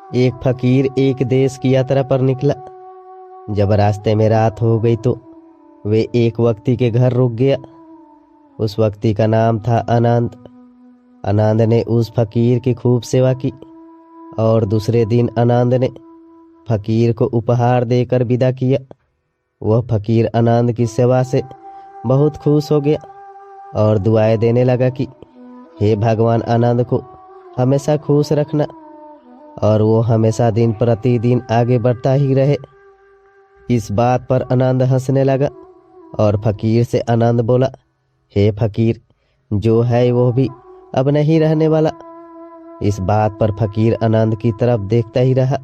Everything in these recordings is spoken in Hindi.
एक फकीर एक देश की यात्रा पर निकला। जब रास्ते में रात हो गई तो वे एक व्यक्ति के घर रुक गया। उस व्यक्ति का नाम था आनंद। आनंद ने उस फकीर की खूब सेवा की और दूसरे दिन आनंद ने फकीर को उपहार देकर विदा किया। वह फकीर आनंद की सेवा से बहुत खुश हो गया और दुआएं देने लगा कि हे भगवान, आनंद को हमेशा खुश रखना और वो हमेशा दिन प्रतिदिन आगे बढ़ता ही रहे। इस बात पर आनंद हंसने लगा और फकीर से आनंद बोला, हे फकीर, जो है वो भी अब नहीं रहने वाला। इस बात पर फकीर आनंद की तरफ देखता ही रहा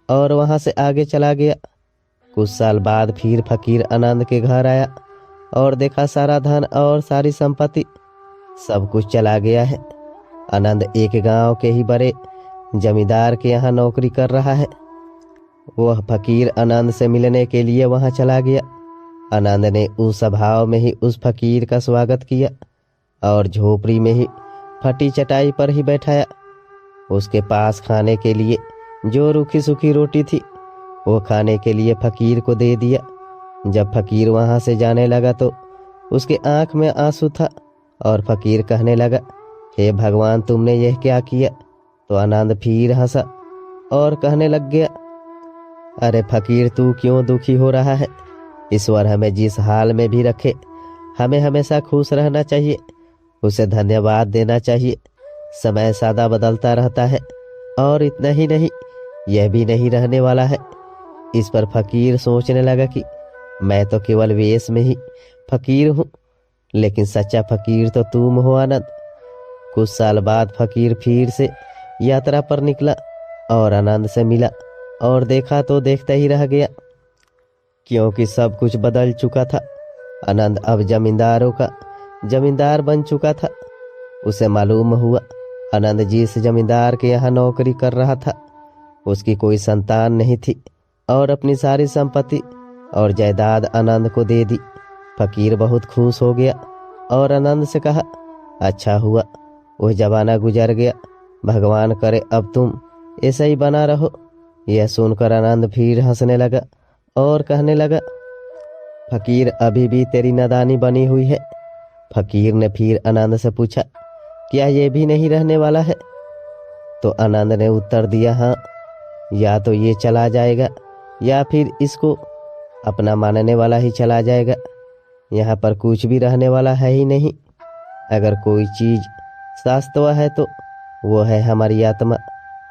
और वहां से आगे चला गया। कुछ साल बाद फिर फकीर आनंद के घर आया और देखा सारा धन और सारी संपत्ति सब कुछ चला गया है। आनंद एक गांव के ही बड़े जमींदार के यहाँ नौकरी कर रहा है। वह फकीर आनंद से मिलने के लिए वहां चला गया। आनंद ने उस सभाओं में ही उस फकीर का स्वागत किया और झोपड़ी में ही फटी चटाई पर ही बैठाया। उसके पास खाने के लिए जो रूखी सूखी रोटी थी वो खाने के लिए फकीर को दे दिया। जब फकीर वहां से जाने लगा तो उसके आंख में आंसू था और फकीर कहने लगा, हे भगवान, तुमने यह क्या किया? तो आनंद फिर हंसा और कहने लग गया, अरे फकीर, तू क्यों दुखी हो रहा है? ईश्वर हमें जिस हाल में भी रखे हमें हमेशा खुश रहना चाहिए, उसे धन्यवाद देना चाहिए। समय सदा बदलता रहता है और इतना ही नहीं, यह भी नहीं रहने वाला है। इस पर फकीर सोचने लगा कि मैं तो केवल वेश में ही फकीर हूँ, लेकिन सच्चा फकीर तो तुम हो आनंद। कुछ साल बाद फकीर फिर से यात्रा पर निकला और आनंद से मिला और देखा तो देखता ही रह गया, क्योंकि सब कुछ बदल चुका था। आनंद अब जमींदारों का जमींदार बन चुका था। उसे मालूम हुआ आनंद जिस जमींदार के यहाँ नौकरी कर रहा था उसकी कोई संतान नहीं थी और अपनी सारी संपत्ति और जायदाद आनंद को दे दी। फकीर बहुत खुश हो गया और आनंद से कहा, अच्छा हुआ वह जमाना गुजर गया, भगवान करे अब तुम ऐसा ही बना रहो। यह सुनकर आनंद फिर हंसने लगा और कहने लगा, फकीर, अभी भी तेरी नादानी बनी हुई है। फकीर ने फिर आनंद से पूछा, क्या ये भी नहीं रहने वाला है? तो आनंद ने उत्तर दिया, हाँ, या तो ये चला जाएगा या फिर इसको अपना मानने वाला ही चला जाएगा। यहाँ पर कुछ भी रहने वाला है ही नहीं। अगर कोई चीज शाश्वत है तो वो है हमारी आत्मा,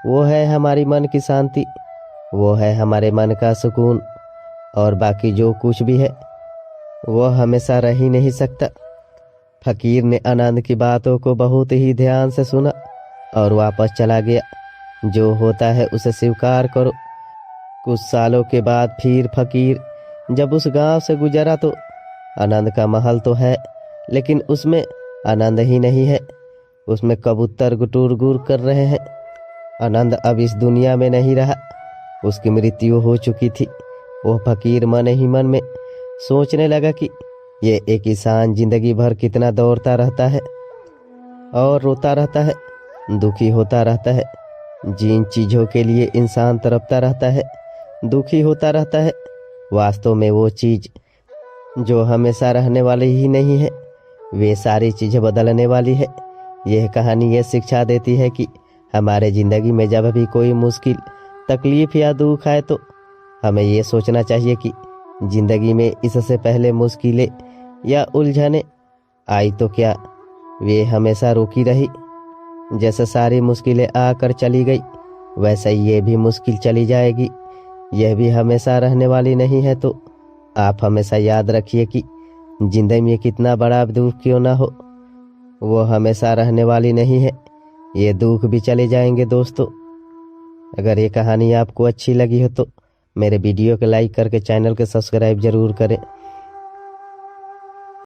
वो है हमारी मन की शांति, वो है हमारे मन का सुकून, और बाकी जो कुछ भी है वह हमेशा रह ही नहीं सकता। फकीर ने आनंद की बातों को बहुत ही ध्यान से सुना और वापस चला गया। जो होता है उसे स्वीकार करो। कुछ सालों के बाद फिर फकीर जब उस गांव से गुजरा तो आनंद का महल तो है, लेकिन उसमें आनंद ही नहीं है। उसमें कबूतर गुटुर गुर कर रहे हैं। आनंद अब इस दुनिया में नहीं रहा, उसकी मृत्यु हो चुकी थी। वह फकीर मन ही मन में सोचने लगा कि ये एक इंसान जिंदगी भर कितना दौड़ता रहता है और रोता रहता है, दुखी होता रहता है। जिन चीजों के लिए इंसान तड़पता रहता है, दुखी होता रहता है, वास्तव में वो चीज जो हमेशा रहने वाली ही नहीं है, वे सारी चीजें बदलने वाली है। यह कहानी ये शिक्षा देती है कि हमारे जिंदगी में जब भी कोई मुश्किल, तकलीफ या दुख आए तो हमें ये सोचना चाहिए कि जिंदगी में इससे पहले मुश्किलें या उलझने आई तो क्या वे हमेशा रुकी रही? जैसे सारी मुश्किलें आकर चली गई, वैसे ही ये भी मुश्किल चली जाएगी। यह भी हमेशा रहने वाली नहीं है। तो आप हमेशा याद रखिए कि जिंदगी में कितना बड़ा दुख क्यों ना हो, वो हमेशा रहने वाली नहीं है। ये दुख भी चले जाएंगे। दोस्तों, अगर ये कहानी आपको अच्छी लगी हो तो मेरे वीडियो को लाइक करके चैनल को सब्सक्राइब जरूर करें।